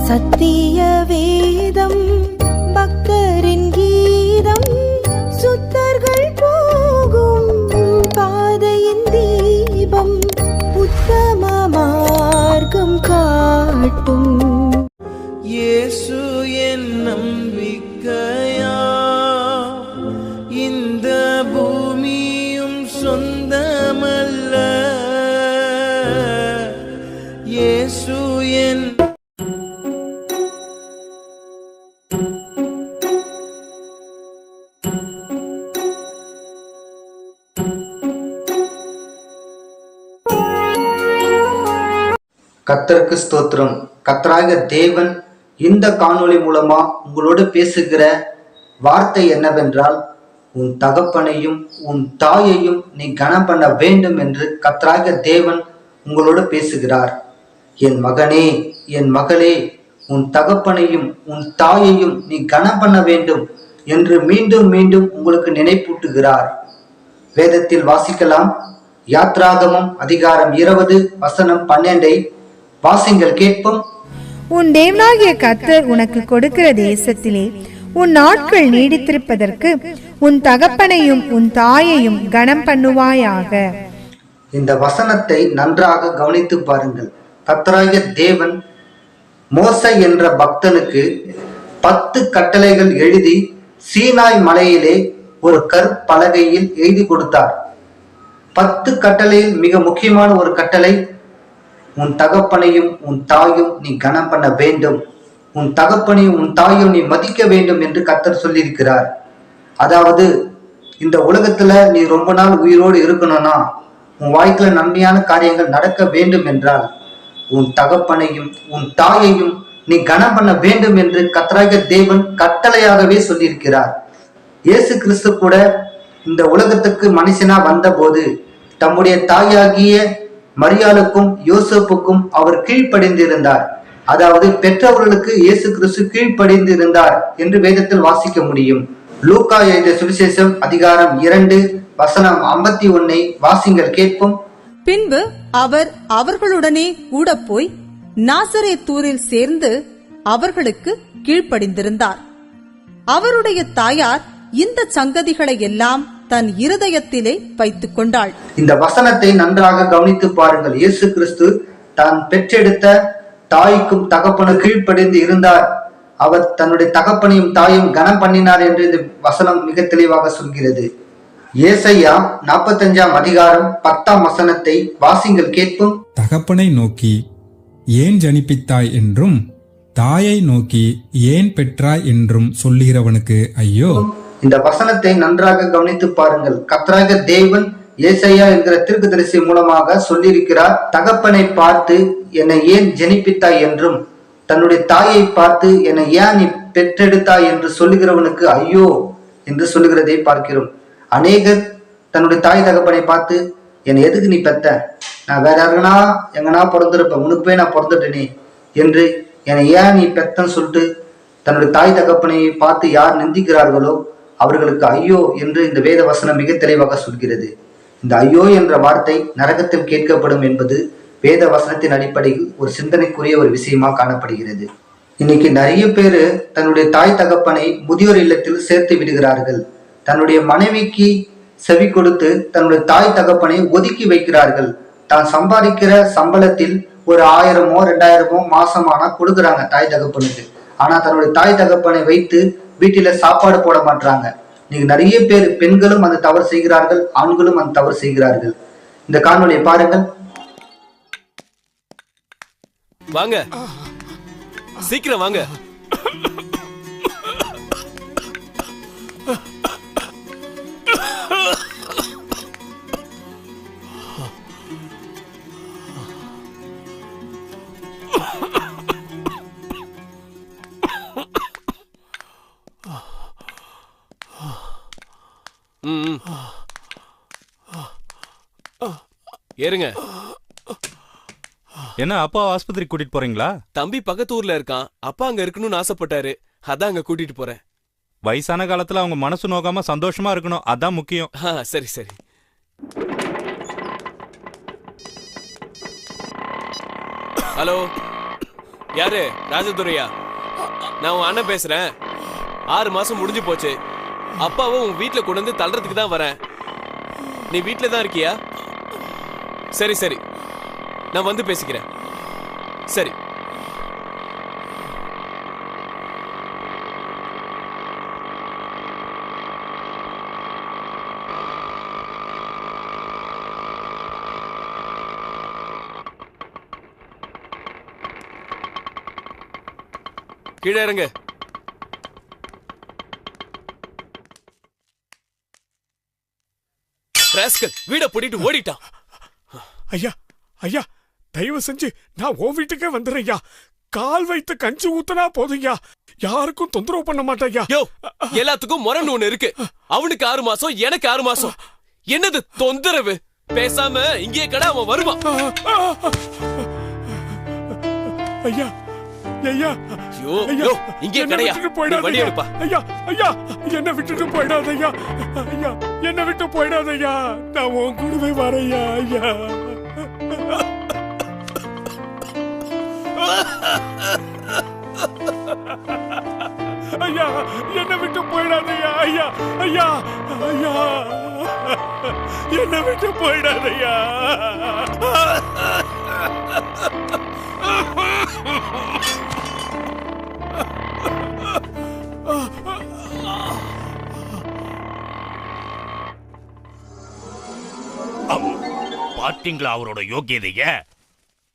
சத்திய வேதம் பக்தரின் கீதம், சுத்தர்கள் போகும் பாதையின் தீபம், உத்தம மார்க்கம் காட்டும். இயேசு என் நம்பிக்கையா, இந்த பூமியும் சொந்தமல்ல. இயேசு என் கர்த்தருக்கு ஸ்தோத்திரம். கர்த்தராகிய தேவன் இந்த காணொளி மூலமா உங்களோடு பேசுகிற வார்த்தை என்னவென்றால், உன் தகப்பனையும் உன் தாயையும் நீ கனம் பண்ண வேண்டும் என்று கர்த்தராகிய தேவன் உங்களோடு பேசுகிறார். என் மகனே, என் மகளே, உன் தகப்பனையும் உன் தாயையும் நீ கனம் பண்ண வேண்டும் என்று மீண்டும் மீண்டும் உங்களுக்கு நினைப்பூட்டுகிறார். வேதத்தில் வாசிக்கலாம். யாத்ராகமம் அதிகாரம் 20 வசனம் 12 வாசிங்கள் கேட்போம். உன் தேவனாகிய கர்த்தர் உனக்கு கொடுக்கிற தேசத்திலே உன் நாட்கள் நீடித்திருப்பதற்கு உன் தகப்பனையும் உன் தாயையும் கனம் பண்ணுவாயாக. இந்த வசனத்தை நன்றாக கவனித்து பாருங்கள். கர்த்தராகிய தேவன் மோசே என்ற பக்தனுக்கு 10 கட்டளைகள் எழுதி சீனாய் மலையிலே ஒரு கற்பலகையில் எழுதி கொடுத்தார். 10 கட்டளையில் மிக முக்கியமான ஒரு கட்டளை, உன் தகப்பனையும் உன் தாயும் நீ கனம் பண்ண வேண்டும், உன் தகப்பனையும் உன் தாயும் நீ மதிக்க வேண்டும் என்று கர்த்தர் சொல்லியிருக்கிறார். அதாவது இந்த உலகத்துல நீ ரொம்ப நாள் உயிரோடு இருக்கணும்னா, உன் வாழ்க்கையில நன்மையான காரியங்கள் நடக்க வேண்டும் என்றால் உன் தகப்பனையும் உன் தாயையும் நீ கனம் பண்ண வேண்டும் என்று கர்த்தராகிய தேவன் கட்டளையாகவே சொல்லியிருக்கிறார். இயேசு கிறிஸ்து கூட இந்த உலகத்துக்கு மனுஷனா வந்தபோது தம்முடைய தாயாகிய மரியாளுக்கும் யோசேப்புக்கும் அவர் கீழ்ப்படிந்திருந்தார். அதாவது பெற்றவர்களுக்கு இயேசு கிறிஸ்து கீழ்ப்படிந்திருந்தார் என்று வேதத்தில் வாசிக்க முடியும். லூக்கா எழுதிய சுவிசேஷம் அதிகாரம் 2 வசனம் 51 வாசிங்கள் கேட்போம். பின்பு அவர் அவர்களுடனே கூட போய் நாசரேத்தூரில் சேர்ந்து அவர்களுக்கு கீழ்ப்படிந்திருந்தார். அவருடைய தாயார் இந்த சங்கதிகளை எல்லாம் தன் இருதயத்திலே வைத்துக் கொண்டாள். இந்த வசனத்தை நன்றாக கவனித்து பாருங்கள். இயேசு கிறிஸ்து தான் பெற்றெடுத்த தாய்க்கும் தகப்பனும் கீழ்ப்படிந்து இருந்தார். அவர் தன்னுடைய தகப்பனையும் தாயும் கனம் பண்ணினார் என்று இந்த வசனம் மிக தெளிவாக சொல்கிறது. ஏசாயா 45 அதிகாரம் 10 வசனத்தை வாசிங்கள் கேட்போம். தகப்பனை நோக்கி ஏன் ஜனிப்பித்தாய் என்றும் தாயை நோக்கி ஏன் பெற்றாய் என்றும் சொல்லுகிறவனுக்கு ஐயோ. இந்த வசனத்தை நன்றாக கவனித்து பாருங்கள். கர்த்தராகிய தேவன் ஏசாயா என்கிற தீர்க்கதரிசி மூலமாக சொல்லியிருக்கிறார், தகப்பனை பார்த்து என்னை ஏன் ஜனிப்பித்தாய் என்றும் தன்னுடைய தாயை பார்த்து என்னை ஏன் நீ பெற்றெடுத்தாய் என்று சொல்லுகிறவனுக்கு ஐயோ என்று சொல்லுகிறதை பார்க்கிறோம். அநேகர் தன்னுடைய தாய் தகப்பனை பார்த்து என்னை எதுக்கு நீ பெத்த, நான் வேற யாருன்னா எங்கன்னா பிறந்திருப்பேன், உனக்கு போய் நான் பிறந்துட்டேனே என்று என்னை ஏன் நீ பெத்தன்னு சொல்லிட்டு தன்னுடைய தாய் தகப்பனை பார்த்து யார் நிந்திக்கிறார்களோ அவர்களுக்கு ஐயோ என்று இந்த வேத வசனம் மிக தெளிவாக சொல்கிறது. இந்த ஐயோ என்ற வார்த்தை நரகத்தில் கேட்கப்படும் என்பது வேத வசனத்தின் அடிப்படையில் ஒரு சிந்தனைக்குரிய ஒரு விஷயமா காணப்படுகிறது. இன்னைக்கு நிறைய பேரு தன்னுடைய தாய் தகப்பனை முதியோர் இல்லத்தில் சேர்த்து விடுகிறார்கள். தன்னுடைய மனைவிக்கு செவி கொடுத்து தன்னுடைய தாய் தகப்பனை ஒதுக்கி வைக்கிறார்கள். தான் சம்பாதிக்கிற சம்பளத்தில் ஒரு 1000மோ 2000மோ மாசமானா கொடுக்குறாங்க தாய் தகப்பனுக்கு. ஆனா தன்னுடைய தாய் தகப்பனை வைத்து வீட்டில சாப்பாடு போட மாட்டாங்க. நீங்க நிறைய பேர் பெண்களும் அந்த தவறு செய்கிறார்கள், ஆண்களும் அந்த தவறு செய்கிறார்கள். இந்த காணொலியை பாருங்கள். வாங்க, சீக்கிரம் வாங்க. ஏறுங்க. என்ன அப்பா ஆஸ்பத்திரி கூட்டிட்டு போறீங்களா? தம்பி பக்கத்து ஊர்ல இருக்கான், அப்பா அங்க இருக்கணும்னு ஆசைப்பட்டாரு, அதான் அங்க கூட்டிட்டு போறேன். வயசான காலத்துல அவங்க மனசு நோக்காம சந்தோஷமா இருக்கணும், அதான் முக்கியம். சரி சரி. ஹலோ, யாரு? ராஜதுரையா? நான் உன் அண்ணன் பேசுறேன். 6 மாசம் முடிஞ்சு போச்சு. அப்பாவும் உன் வீட்டுல கொண்டு வந்து தள்ளுறதுக்கு தான் வரேன். நீ வீட்டுல தான் இருக்கியா? சரி சரி, நான் வந்து பேசிக்கிறேன். சரி. கீழே இறங்க. வீட பூட்டிட்டு ஓடிட்டான். ஐயா ஐயா, தயவு செஞ்சு நான் உன் வீட்டுக்கே வந்துடுறேன் ஐயா. கால் வைத்து கஞ்சி ஊத்தனா போதும், யாருக்கும் தொந்தரவு பண்ண மாட்டேயா. எல்லாத்துக்கும் முரண் ஒண்ணு இருக்கு. அவனுக்கு 6 மாசம், எனக்கு 6 மாசம். என்னது தொந்தரவு? பேசாம இங்கே கடை, அவன் வருவான். ஐயா ஐயா, இங்கே கடையா? வண்டி எடுப்பா. ஐயா ஐயா, என்ன விட்டுட்டு போயிடாத ஐயா. ஐயா, என்ன விட்டு போயிடாத ஐயா. நான் உன் கூடவே வரையா ஐயா. ஐயா, என்ன விட்டு போயிடாதையா ஐயா. ஐயா ஐயா, என்ன விட்டு போயிடாதையா. பாத்தீங்களா அவரோட யோகியதைய?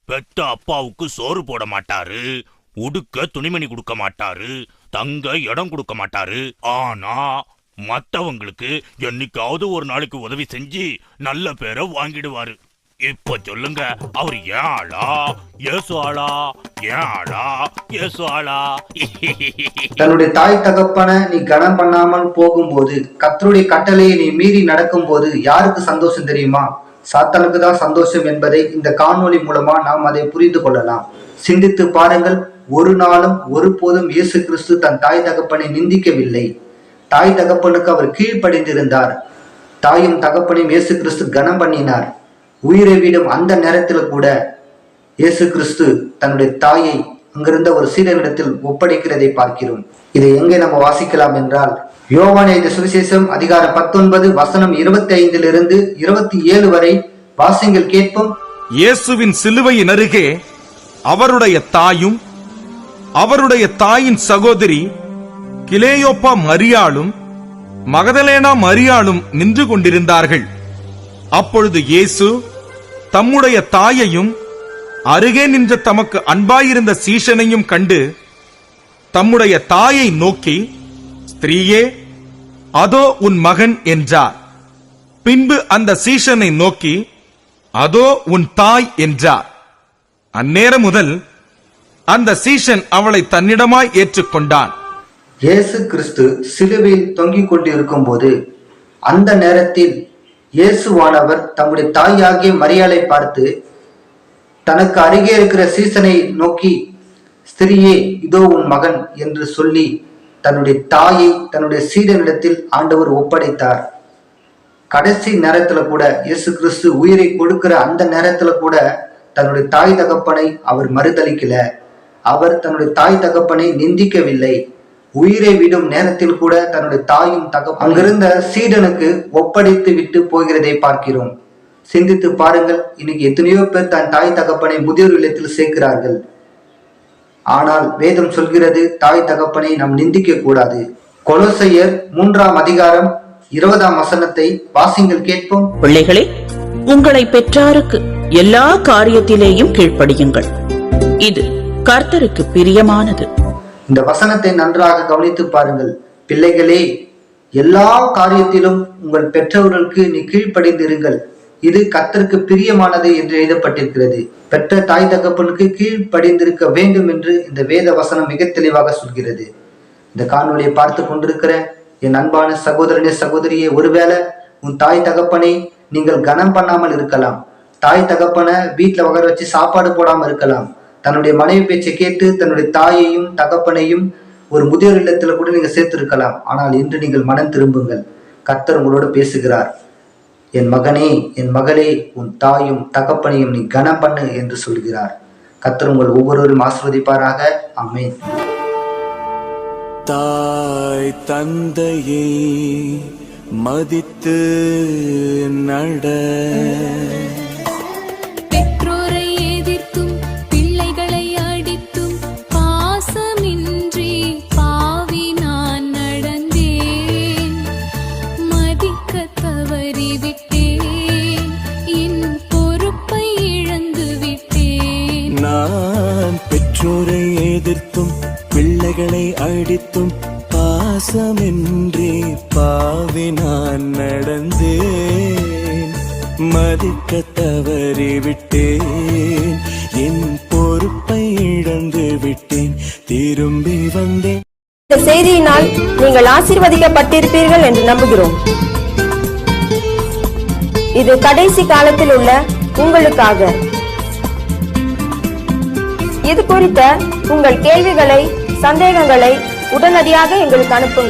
பெத்த அப்பாவுக்கு சோறு போட மாட்டாரு, உடுக்க துணிமணி கொடுக்க மாட்டாரு, தங்க இடம் கொடுக்க மாட்டாரு. ஆனா மத்தவங்களுக்கு என்னைக்காவது ஒரு நாளைக்கு உதவி செஞ்சு நல்ல பேரை வாங்கிடுவாரு. இப்ப சொல்லுங்க, அவர் ஏன் ஆளா இயேசு ஆளா? ஏன் ஆளா இயேசு ஆளா? தன்னுடைய தாய் தகப்பனை நீ கனம் பண்ணாமல் போகும்போது, கர்த்தருடைய கட்டளையை நீ மீறி நடக்கும் போது யாருக்கு சந்தோஷம் தெரியுமா? சாத்தானுக்கு தான் சந்தோஷம் என்பதை இந்த காணொளி மூலமா நாம் அதை புரிந்து கொள்ளலாம். சிந்தித்து பாருங்கள். ஒரு நாளும் ஒருபோதும் இயேசு கிறிஸ்து தன் தாய் தகப்பனை நிந்திக்கவில்லை. தாய் தகப்பனுக்கு அவர் கீழ்ப்படிந்திருந்தார். தாயும் தகப்பனையும் இயேசு கிறிஸ்து கனம் பண்ணினார். உயிரை விடும் அந்த நேரத்தில் கூட இயேசு கிறிஸ்து தன்னுடைய தாயை அங்கிருந்த ஒரு சீடனிடத்தில் ஒப்படைக்கிறதை பார்க்கிறோம். இதை எங்கே நம்ம வாசிக்கலாம் என்றால், யோவான் எழுதிய சுவிசேஷம் அதிகாரம் 19 வசனம் 25 27 வரை வாசிங்கள் கேட்போம். இயேசுவின் சிலுவையின் அருகே அவருடைய தாயும் அவருடைய தாயின் சகோதரி கிலேயோப்பா மரியாளும் மகதலேனா மரியாளும் நின்று கொண்டிருந்தார்கள். அப்பொழுது இயேசு தம்முடைய தாயையும் அருகே நின்ற தமக்கு அன்பாயிருந்த சீஷனையும் கண்டு தம்முடைய தாயை நோக்கி, ஸ்திரீயே, அதோ உன் மகன் என்றார். பின்பு அந்த சீஷனை நோக்கி, அதோ உன் தாய் என்றார். அந்நேரம் முதல் அந்த சீஷன் அவளை தன்னிடமாய் ஏற்றுக்கொண்டான். இயேசு கிறிஸ்து சிலுவையில் தொங்கிக் கொண்டிருக்கும் போது அந்த நேரத்தில் இயேசுவானவர் தம்முடைய தாயாகிய மரியாளை பார்த்து தனக்கு அருகே இருக்கிற சீசனை நோக்கி, ஸ்திரீயே, இதோ உன் மகன் என்று சொல்லி தன்னுடைய தாயை தன்னுடைய சீடனிடத்தில் ஆண்டவர் ஒப்படைத்தார். கடைசி நேரத்துல கூட இயேசு கிறிஸ்து உயிரை கொடுக்கிற அந்த நேரத்துல கூட தன்னுடைய தாய் தகப்பனை அவர் மறுதளிக்கல. அவர் தன்னுடைய தாய் தகப்பனை நிந்திக்கவில்லை. உயிரை விடும் நேரத்தில் கூட தன்னுடைய தாயும் அங்கிருந்த சீடனுக்கு ஒப்படைத்து விட்டு போகிறதை பார்க்கிறோம். சிந்தித்து பாருங்கள். இன்னைக்கு எத்தனையோ பேர் தன் தாய் தகப்பனை முதியோர் இல்லத்தில் சேர்க்கிறார்கள். ஆனால் வேதம் சொல்கிறது, தாய் தகப்பனை நாம் நிந்திக்க கூடாது. கொலோசையர் 3 அதிகாரம் 20 வசனத்தை வாசிங்கள் கேட்போம். பிள்ளைகளே, உங்களை பெற்றாருக்கு எல்லா காரியத்திலேயும் கீழ்ப்படியுங்கள், இது கர்த்தருக்கு பிரியமானது. இந்த வசனத்தை நன்றாக கவனித்து பாருங்கள். பிள்ளைகளே, எல்லா காரியத்திலும் உங்கள் பெற்றவர்களுக்கு நீ கீழ்ப்படிந்திருங்கள், இது கர்த்தருக்கு பிரியமானது என்று எழுதப்பட்டிருக்கிறது. பெற்ற தாய் தகப்பனுக்கு கீழ்ப்படிந்திருக்க வேண்டும் என்று இந்த வேத வசனம் மிக தெளிவாக சொல்கிறது. இந்த காணொலியை பார்த்து கொண்டிருக்கிற என் அன்பான சகோதரனே சகோதரியே, ஒருவேளை உன் தாய் தகப்பனை நீங்கள் கனம் பண்ணாமல் இருக்கலாம். தாய் தகப்பனை வீட்டுல உட்கார வச்சு சாப்பாடு போடாமல் இருக்கலாம். தன்னுடைய மனைவி பேச்சை கேட்டு தன்னுடைய தாயையும் தகப்பனையும் ஒரு முதியோர் இல்லத்துல கூட நீங்க சேர்த்திருக்கலாம். ஆனால் இன்று நீங்கள் மனம் திரும்புங்கள். கர்த்தர் உங்களோடு பேசுகிறார். என் மகனே, என் மகளே, உன் தாயும் தகப்பனையும் நீ கனம் பண்ணு என்று சொல்கிறார். கர்த்தர் உங்கள் ஒவ்வொருவரும் ஆசீர்வதிப்பாராக. ஆமென். தாய் தந்தையை மதித்து நட, பெற்றோரை எதிர்த்தும் பிள்ளைகளை அடித்தும் பாசமின்றி பாவி நான் நடந்தேன். மதிக்க தவறிவிட்டேன், என் பொறுப்பை இழந்து விட்டேன். நான் பெற்றோரை எதிர்த்தும் பிள்ளைகளை அடித்தும் பாசமின்றி பாவி நான் நடந்தேன். மதிக்க தவறிவிட்டேன், என் பொறுப்பை இழந்து விட்டேன். திரும்பி வந்தேன். இந்த செய்தியினால் நீங்கள் ஆசீர்வதிக்கப்பட்டிருப்பீர்கள் என்று நம்புகிறோம். இது கடைசி காலத்தில் உள்ள உங்களுக்காக. இது குறித்த உங்கள் கேள்விகளை, சந்தேகங்களை உடனடியாக எங்களுக்கு அனுப்புங்கள்.